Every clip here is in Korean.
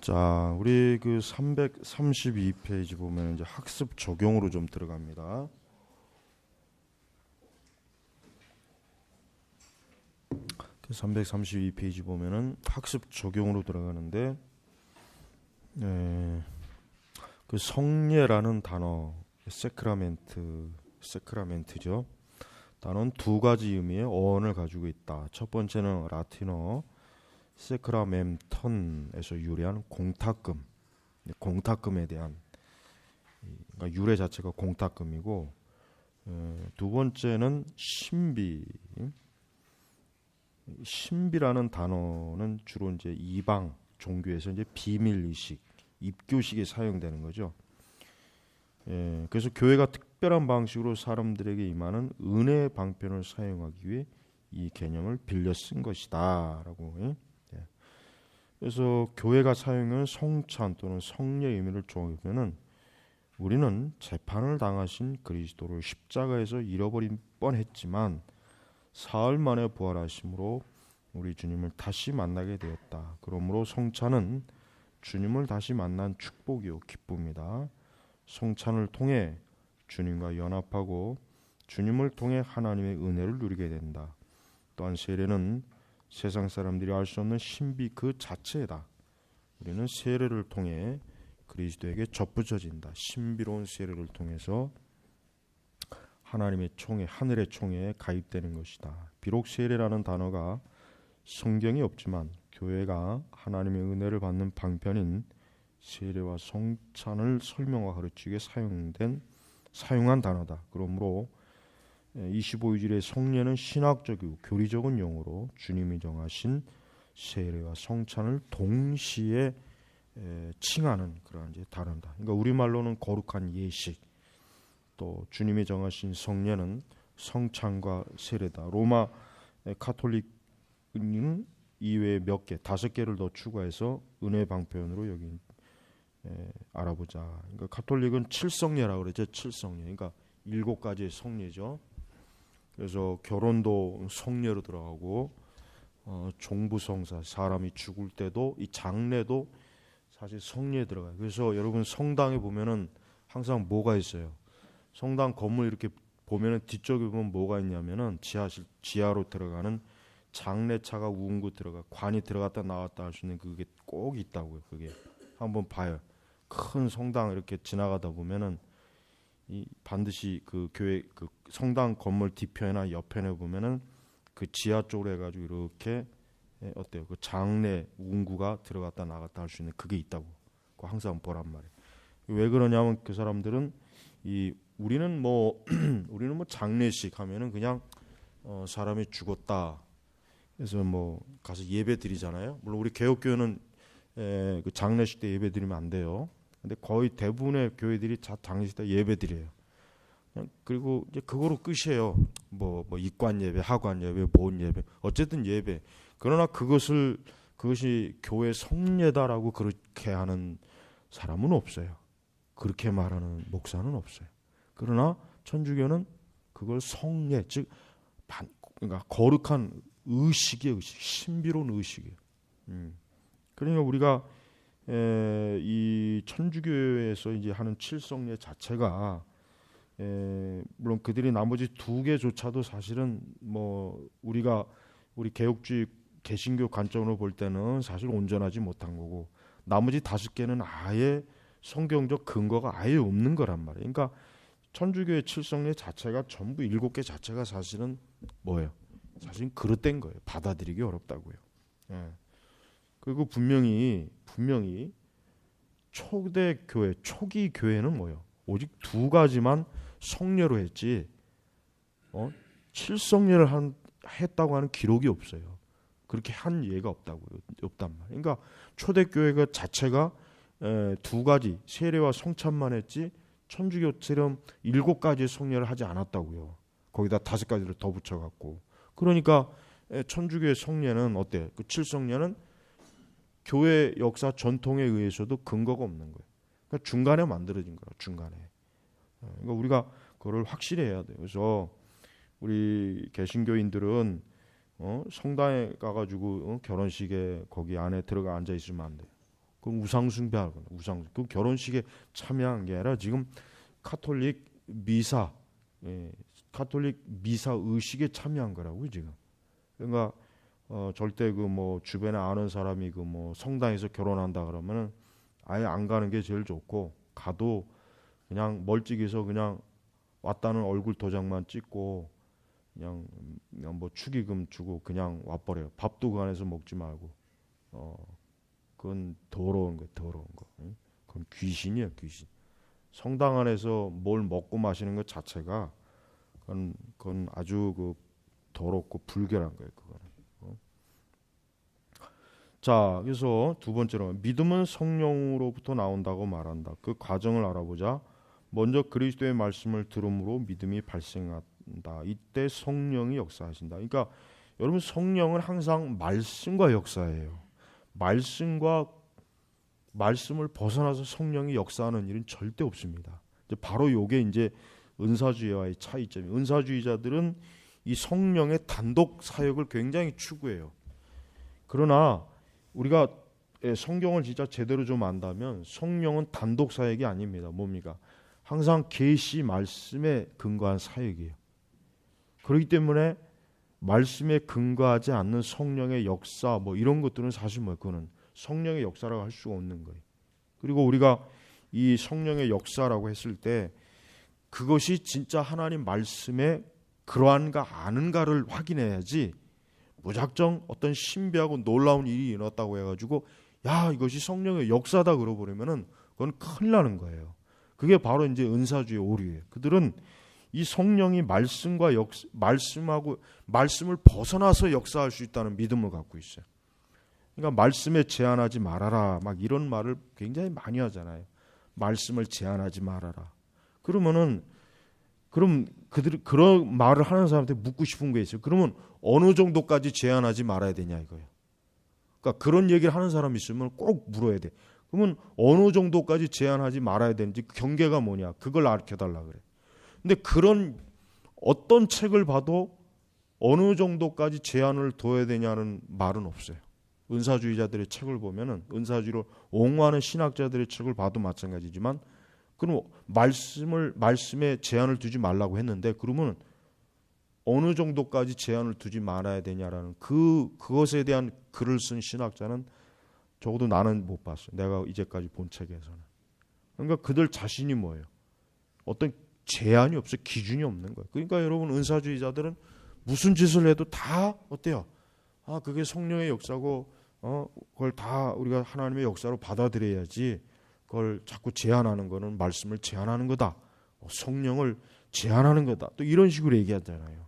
자, 우리 그 332페이지 보면 이제 학습 적용으로 좀 들어갑니다. 그 332페이지 보면은 학습 적용으로 들어가는데, 그 성례라는 단어, 세크라멘트죠. 단어는 두 가지 의미의 어원을 가지고 있다. 첫 번째는 라틴어 세크라멘턴에서 유래한 공탁금, 공탁금에 대한 그러니까 유래 자체가 공탁금이고, 두 번째는 신비라는 단어는 주로 이제 이방 종교에서 이제 비밀 의식, 입교식에 사용되는 거죠. 그래서 교회가 특별한 방식으로 사람들에게 임하는 은혜 방편을 사용하기 위해 이 개념을 빌려 쓴 것이다라고. 그래서 교회가 사용하는 성찬 또는 성례 의미를 종합하면은 우리는 재판을 당하신 그리스도를 십자가에서 잃어버린 뻔했지만 사흘 만에 부활하심으로 우리 주님을 다시 만나게 되었다. 그러므로 성찬은 주님을 다시 만난 축복이요 기쁨이다. 성찬을 통해 주님과 연합하고 주님을 통해 하나님의 은혜를 누리게 된다. 또한 세례는 세상 사람들이 알 수 없는 신비 그 자체다. 우리는 세례를 통해 그리스도에게 접붙여진다. 신비로운 세례를 통해서 하나님의 총회, 하늘의 총회에 가입되는 것이다. 비록 세례라는 단어가 성경에 없지만 교회가 하나님의 은혜를 받는 방편인 세례와 성찬을 설명과 가르치기 위해 사용한 단어다. 그러므로 25일의 성례는 신학적이고 교리적인 용어로 주님이 정하신 세례와 성찬을 동시에 칭하는 그런 이제 단어다. 그러니까 우리말로는 거룩한 예식, 또 주님이 정하신 성례는 성찬과 세례다. 로마 카톨릭은 이외에 몇 개, 5개를 더 추가해서 은혜 방편으로 여기 알아보자. 그러니까 카톨릭은 칠성례라고 그러죠. 칠성례. 그러니까 7가지의 성례죠. 그래서 결혼도 성례로 들어가고, 종부성사, 사람이 죽을 때도 이 장례도 사실 성례에 들어가요. 그래서 여러분 성당에 보면은 항상 뭐가 있어요? 성당 건물 이렇게 보면은 뒤쪽에 보면 뭐가 있냐면은 지하로 들어가는 장례차가 우은구 들어가 관이 들어갔다 나왔다 할 수 있는 그게 꼭 있다고요. 그게 한번 봐요. 큰 성당 이렇게 지나가다 보면은 이 반드시 그 교회 그 성당 건물 뒤편이나 옆편에 보면은 그 지하 쪽으로 해가지고 이렇게 어때요? 그 장례 운구가 들어갔다 나갔다 할 수 있는 그게 있다고. 그거 항상 보란 말이에요. 왜 그러냐면 그 사람들은 우리는 뭐 장례식 하면은 그냥 사람이 죽었다. 그래서 뭐 가서 예배 드리잖아요. 물론 우리 개혁교회는 그 장례식 때 예배 드리면 안 돼요. 근데 거의 대부분의 교회들이 장례식 때 예배 드려요. 그리고 이제 그거로 끝이에요. 뭐 입관 예배, 하관 예배, 본 예배, 어쨌든 예배. 그러나 그것이 교회 성례다라고 그렇게 하는 사람은 없어요. 그렇게 말하는 목사는 없어요. 그러나 천주교는 그걸 성례, 즉 그러니까 거룩한 의식이에요. 신비로운 의식이에요. 그러니까 우리가 이 천주교에서 이제 하는 칠성례 자체가 물론 그들이 나머지 2개조차도 사실은 뭐 우리 개혁주의 개신교 관점으로 볼 때는 사실 온전하지 못한 거고, 나머지 5개는 아예 성경적 근거가 아예 없는 거란 말이에요. 그러니까 천주교의 칠성례 자체가 전부 7개 자체가 사실은 뭐예요? 사실은 그릇된 거예요. 받아들이기 어렵다고요. 그리고 분명히 초대 교회, 초기 교회는 뭐예요? 오직 2가지만 성례로 했지, 칠성례를 했다고 하는 기록이 없어요. 그렇게 한 예가 없단 말이에요. 그러니까 초대교회가 자체가 2가지 세례와 성찬만 했지 천주교처럼 7가지의 성례를 하지 않았다고요. 거기다 5가지를 더 붙여갖고. 그러니까 천주교의 성례는 어때? 그 칠성례는 교회 역사 전통에 의해서도 근거가 없는 거예요. 그러니까 중간에 만들어진 거예요. 중간에. 그러니까 우리가 그걸 확실히 해야 돼요. 그래서 우리 개신교인들은 성당에 가가지고 결혼식에 거기 안에 들어가 앉아 있으면 안 돼요. 그건 우상 숭배하거나 그 결혼식에 참여한 게 아니라 지금 카톨릭 미사, 카톨릭 미사 의식에 참여한 거라고요 지금. 그러니까 절대 그 뭐 주변에 아는 사람이 그 뭐 성당에서 결혼한다 그러면은 아예 안 가는 게 제일 좋고, 가도 그냥 멀찍이서 그냥 왔다는 얼굴 도장만 찍고 그냥 뭐 축의금 주고 그냥 와버려요. 밥도 그 안에서 먹지 말고. 그건 더러운 거, 더러운 거. 그건 귀신이야, 귀신. 성당 안에서 뭘 먹고 마시는 것 자체가 그건 아주 그 더럽고 불결한 거예요, 그거는. 자, 그래서 두 번째로 믿음은 성령으로부터 나온다고 말한다. 그 과정을 알아보자. 먼저 그리스도의 말씀을 들음으로 믿음이 발생한다. 이때 성령이 역사하신다. 그러니까 여러분, 성령은 항상 말씀과 역사예요. 말씀을 벗어나서 성령이 역사하는 일은 절대 없습니다. 바로 요게 이제 은사주의와의 차이점이. 은사주의자들은 이 성령의 단독 사역을 굉장히 추구해요. 그러나 우리가 성경을 진짜 제대로 좀 안다면 성령은 단독 사역이 아닙니다. 뭡니까? 항상 계시 말씀에 근거한 사역이에요. 그렇기 때문에 말씀에 근거하지 않는 성령의 역사 뭐 이런 것들은 사실 그거는 성령의 역사라고 할 수가 없는 거예요. 그리고 우리가 이 성령의 역사라고 했을 때 그것이 진짜 하나님 말씀에 그러한가 아는가를 확인해야지, 무작정 어떤 신비하고 놀라운 일이 일어났다고 해가지고 야 이것이 성령의 역사다 그러버리면은 그건 큰일 나는 거예요. 그게 바로 이제 은사주의 오류예요. 그들은 이 성령이 말씀을 벗어나서 역사할 수 있다는 믿음을 갖고 있어요. 그러니까 말씀에 제한하지 말아라 막 이런 말을 굉장히 많이 하잖아요. 말씀을 제한하지 말아라. 그럼 그들이 그런 말을 하는 사람한테 묻고 싶은 게 있어요. 그러면 어느 정도까지 제한하지 말아야 되냐 이거예요. 그러니까 그런 얘기를 하는 사람이 있으면 꼭 물어야 돼. 그러면 어느 정도까지 제한하지 말아야 되는지 경계가 뭐냐 그걸 알려달라 그래. 근데 그런 어떤 책을 봐도 어느 정도까지 제한을 둬야 되냐는 말은 없어요. 은사주의자들의 책을 보면은, 은사주의로 옹호하는 신학자들의 책을 봐도 마찬가지지만, 그럼 말씀에 제한을 두지 말라고 했는데 그러면 어느 정도까지 제한을 두지 말아야 되냐라는 그것에 대한 글을 쓴 신학자는 적어도 나는 못 봤어요. 내가 이제까지 본 책에서는. 그러니까 그들 자신이 뭐예요? 어떤 제한이 없어요. 기준이 없는 거예요. 그러니까 여러분, 은사주의자들은 무슨 짓을 해도 다 어때요? 그게 성령의 역사고 그걸 다 우리가 하나님의 역사로 받아들여야지, 그걸 자꾸 제한하는 거는 말씀을 제한하는 거다. 성령을 제한하는 거다. 또 이런 식으로 얘기하잖아요.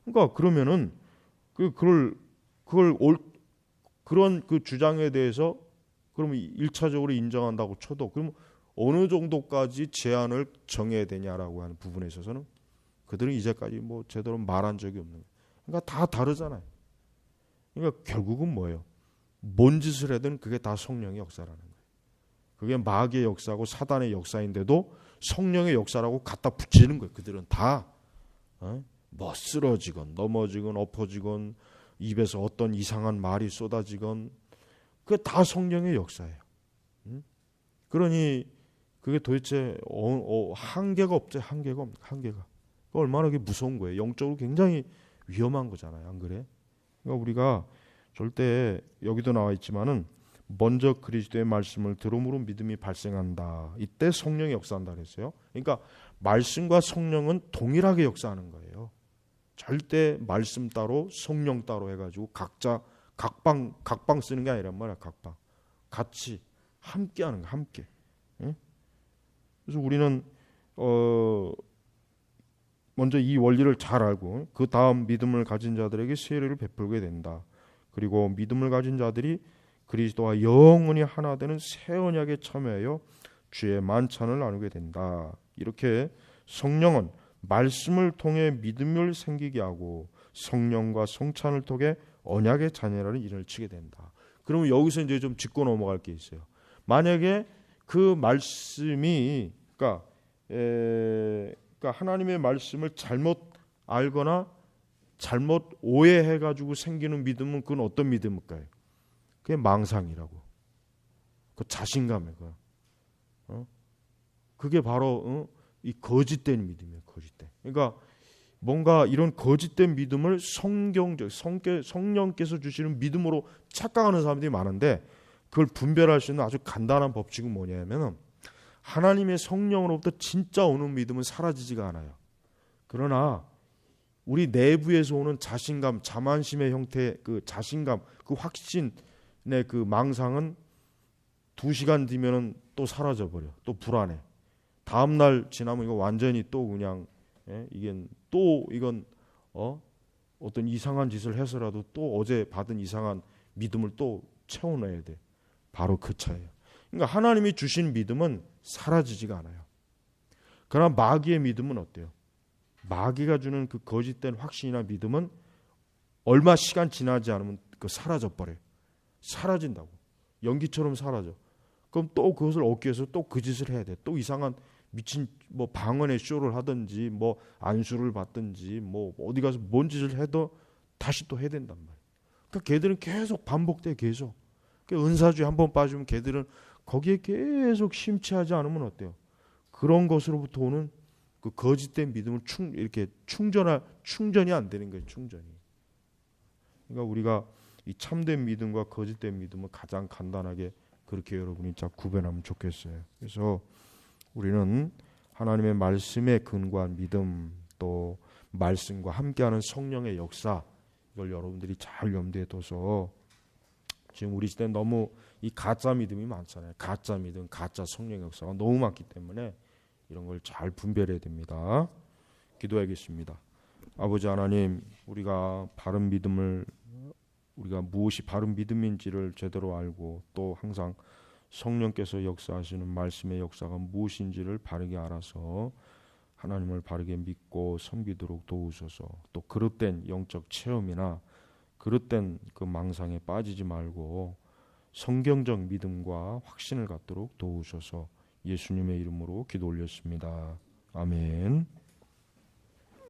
그러니까 그러면은 그런 그 주장에 대해서 그러면 1차적으로 인정한다고 쳐도 그럼 어느 정도까지 제한을 정해야 되냐라고 하는 부분에 있어서는 그들은 이제까지 뭐 제대로 말한 적이 없는 거예요. 그러니까 다 다르잖아요. 그러니까 결국은 뭐예요? 뭔 짓을 하든 그게 다 성령의 역사라는 거예요. 그게 마귀의 역사고 사단의 역사인데도 성령의 역사라고 갖다 붙이는 거예요. 그들은 다 뭐 쓰러지건 넘어지건 엎어지건 입에서 어떤 이상한 말이 쏟아지건 그게 다 성령의 역사예요. 그러니 그게 도대체 한계가 없죠. 한계가. 얼마나 그게 무서운 거예요. 영적으로 굉장히 위험한 거잖아요. 안 그래? 그러니까 우리가 절대, 여기도 나와 있지만은, 먼저 그리스도의 말씀을 들음으로 믿음이 발생한다. 이때 성령이 역사한다 그랬어요. 그러니까 말씀과 성령은 동일하게 역사하는 거예요. 절대 말씀 따로 성령 따로 해가지고 각자 각방 쓰는 게 아니란 말이야. 각방 같이 함께 하는 거, 함께. 응? 그래서 우리는 먼저 이 원리를 잘 알고 그 다음 믿음을 가진 자들에게 세례를 베풀게 된다. 그리고 믿음을 가진 자들이 그리스도와 영원히 하나 되는 새 언약에 참여하여 주의 만찬을 나누게 된다. 이렇게 성령은 말씀을 통해 믿음을 생기게 하고 성령과 성찬을 통해 언약의 자녀라는 이름을 치게 된다. 그러면 여기서 이제 좀 짚고 넘어갈 게 있어요. 만약에 그 말씀이 그러니까 하나님의 말씀을 잘못 알거나 잘못 오해해가지고 생기는 믿음은 그건 어떤 믿음일까요? 그게 망상이라고. 그 자신감에 그게 바로 이 거짓된 믿음이에요. 거짓된. 그러니까 뭔가 이런 거짓된 믿음을 성령께서 주시는 믿음으로 착각하는 사람들이 많은데, 그걸 분별할 수 있는 아주 간단한 법칙은 뭐냐면, 하나님의 성령으로부터 진짜 오는 믿음은 사라지지가 않아요. 그러나 우리 내부에서 오는 자신감, 자만심의 형태, 그 자신감, 그 확신의 그 망상은 2시간 뒤면은 또 사라져 버려. 또 불안해. 다음 날 지나면 이거 완전히 또 그냥 이건 어떤 이상한 짓을 해서라도 또 어제 받은 이상한 믿음을 또 채워넣어야 돼. 바로 그 차이예요. 그러니까 하나님이 주신 믿음은 사라지지가 않아요. 그러나 마귀의 믿음은 어때요? 마귀가 주는 그 거짓된 확신이나 믿음은 얼마 시간 지나지 않으면 그 사라져 버려요. 사라진다고. 연기처럼 사라져. 그럼 또 그것을 얻기 위해서 또 그 짓을 해야 돼. 또 이상한 미친 방언의 쇼를 하든지 안수를 받든지 어디 가서 뭔 짓을 해도 다시 또 해야 된단 말이에요. 그러니까 걔들은 계속 반복돼. 계속. 그러니까 은사주에 한번 빠지면 걔들은 거기에 계속 심취하지 않으면 어때요? 그런 것으로부터 오는 그 거짓된 믿음을 이렇게 충전이 안 되는 거예요. 충전이. 그러니까 우리가 이 참된 믿음과 거짓된 믿음을 가장 간단하게 그렇게 여러분이 잘 구별하면 좋겠어요. 그래서 우리는 하나님의 말씀에 근거한 믿음, 또 말씀과 함께하는 성령의 역사, 이걸 여러분들이 잘 염두에 둬서, 지금 우리 시대는 너무 이 가짜 믿음이 많잖아요. 가짜 믿음, 가짜 성령의 역사가 너무 많기 때문에 이런 걸 잘 분별해야 됩니다. 기도하겠습니다. 아버지 하나님, 우리가 무엇이 바른 믿음인지를 제대로 알고, 또 항상 성령께서 역사하시는 말씀의 역사가 무엇인지를 바르게 알아서 하나님을 바르게 믿고 섬기도록 도우소서. 또 그릇된 영적 체험이나 그릇된 그 망상에 빠지지 말고 성경적 믿음과 확신을 갖도록 도우소서. 예수님의 이름으로 기도 올렸습니다. 아멘.